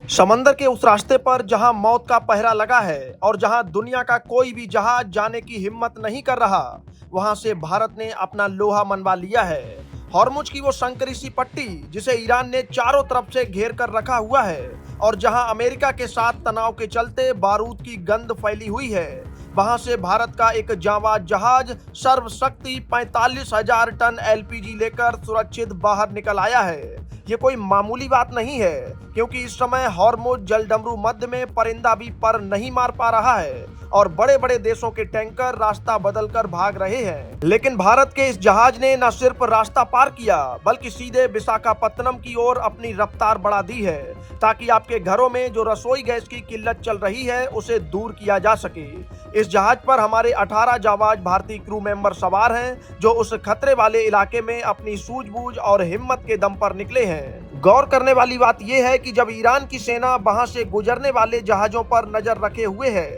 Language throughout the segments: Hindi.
समंदर के उस रास्ते पर जहां मौत का पहरा लगा है और जहां दुनिया का कोई भी जहाज जाने की हिम्मत नहीं कर रहा, वहां से भारत ने अपना लोहा मनवा लिया है। हॉर्मुज की वो संकरी सी पट्टी जिसे ईरान ने चारों तरफ से घेर कर रखा हुआ है और जहां अमेरिका के साथ तनाव के चलते बारूद की गंध फैली हुई है, वहां से भारत का एक जांबाज जहाज सर्वशक्ति 45,000 टन एलपीजी लेकर सुरक्षित बाहर निकल आया है। ये कोई मामूली बात नहीं है, क्योंकि इस समय हॉर्मुज जलडमरू मध्य में परिंदा भी पर नहीं मार पा रहा है और बड़े बड़े देशों के टैंकर रास्ता बदलकर भाग रहे हैं। लेकिन भारत के इस जहाज ने न सिर्फ रास्ता पार किया, बल्कि सीधे विशाखापत्तनम की ओर अपनी रफ्तार बढ़ा दी है, ताकि आपके घरों में जो रसोई गैस की किल्लत चल रही है उसे दूर किया जा सके। इस जहाज पर हमारे 18 जाबाज भारतीय क्रू मेंबर सवार हैं, जो उस खतरे वाले इलाके में अपनी सूझबूझ और हिम्मत के दम पर निकले हैं। गौर करने वाली बात यह है कि जब ईरान की सेना वहां से गुजरने वाले जहाजों पर नजर रखे हुए है,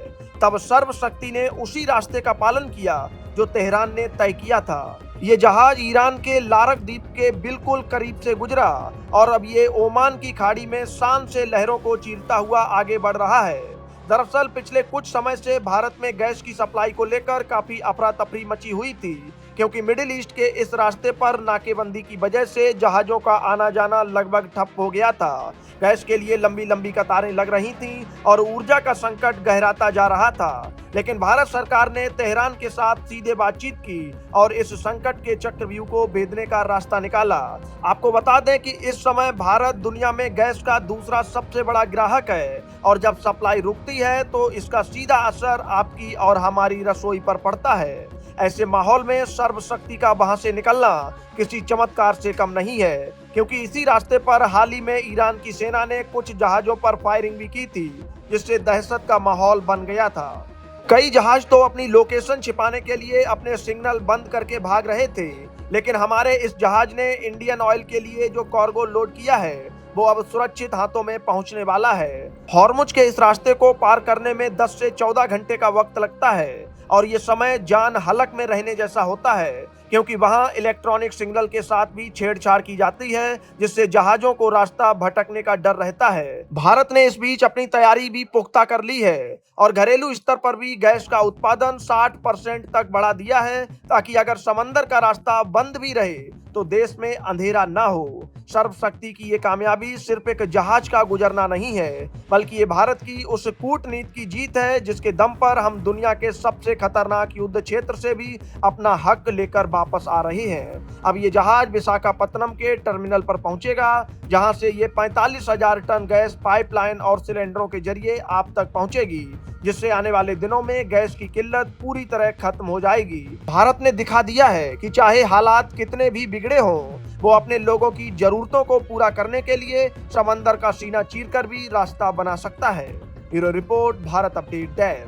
तब सर्वशक्ति ने उसी रास्ते का पालन किया जो तेहरान ने तय किया था। ये जहाज ईरान के लारक द्वीप के बिल्कुल करीब से गुजरा और अब ये ओमान की खाड़ी में शान से लहरों को चीरता हुआ आगे बढ़ रहा है। दरअसल पिछले कुछ समय से भारत में गैस की सप्लाई को लेकर काफी अफरा तफरी मची हुई थी, क्योंकि मिडिल ईस्ट के इस रास्ते पर नाकेबंदी की वजह से जहाजों का आना जाना लगभग ठप हो गया था। गैस के लिए लंबी लंबी कतारें लग रही थीं और ऊर्जा का संकट गहराता जा रहा था। लेकिन भारत सरकार ने तेहरान के साथ सीधे बातचीत की और इस संकट के चक्रव्यूह को भेदने का रास्ता निकाला। आपको बता दें कि इस समय भारत दुनिया में गैस का दूसरा सबसे बड़ा ग्राहक है और जब सप्लाई रुकती है तो इसका सीधा असर आपकी और हमारी रसोई पर पड़ता है। ऐसे माहौल में सर्वशक्ति का वहां से निकलना किसी चमत्कार से कम नहीं है, क्योंकि इसी रास्ते पर हाल ही में ईरान की सेना ने कुछ जहाजों पर फायरिंग भी की थी, जिससे दहशत का माहौल बन गया था। कई जहाज तो अपनी लोकेशन छिपाने के लिए अपने सिग्नल बंद करके भाग रहे थे, लेकिन हमारे इस जहाज ने इंडियन ऑयल के लिए जो कार्गो लोड किया है वो अब सुरक्षित हाथों में पहुंचने वाला है। हॉर्मुज के इस रास्ते को पार करने में 10 से 14 घंटे का वक्त लगता है और ये समय जान हलक में रहने जैसा होता है, क्योंकि वहां इलेक्ट्रॉनिक सिग्नल के साथ भी छेड़छाड़ की जाती है, जिससे जहाजों को रास्ता भटकने का डर रहता है। भारत ने इस बीच अपनी तैयारी भी पुख्ता कर ली है और घरेलू स्तर पर भी गैस का उत्पादन 60% तक बढ़ा दिया है, ताकि अगर समंदर का रास्ता बंद भी रहे तो देश में अंधेरा ना हो। सर्वशक्ति की ये कामयाबी सिर्फ एक जहाज का गुजरना नहीं है, बल्कि ये भारत की उस कूटनीति की जीत है जिसके दम पर हम दुनिया के सबसे खतरनाक युद्ध क्षेत्र से भी अपना हक लेकर वापस आ रहे हैं। अब ये जहाज विशाखापत्तनम के टर्मिनल पर पहुंचेगा, जहां से ये 45,000 टन गैस पाइपलाइन और सिलेंडरों के जरिए आप तक पहुंचेगी, जिससे आने वाले दिनों में गैस की किल्लत पूरी तरह खत्म हो जाएगी। भारत ने दिखा दिया है कि चाहे हालात कितने भी बिगड़े हों, वो अपने लोगों की जरूरतों को पूरा करने के लिए समंदर का सीना चीरकर भी रास्ता बना सकता है। Bureau report, Bharat update desk.